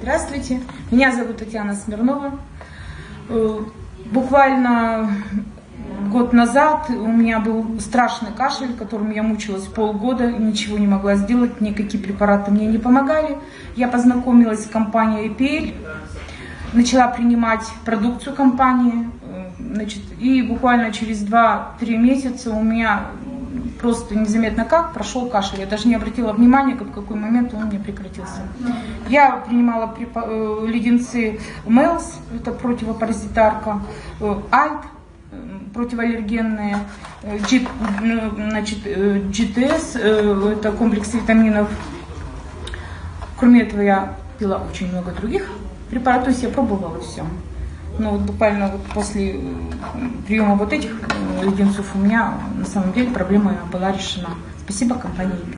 Здравствуйте, меня зовут Татьяна Смирнова. Буквально год назад у меня был страшный кашель, которым я мучилась полгода, ничего не могла сделать, никакие препараты мне не помогали. Я познакомилась с компанией EPL, начала принимать продукцию компании, и буквально через 2-3 месяца у меня просто незаметно как прошел кашель. Я даже не обратила внимания, в какой момент он у меня прекратился. Я принимала леденцы Мелс, это противопаразитарка, Альт, противоаллергенные, GTS, это комплекс витаминов. Кроме этого я пила очень много других препаратов, то есть я пробовала все. Но вот буквально после приема вот этих леденцов у меня на самом деле проблема была решена. Спасибо компании.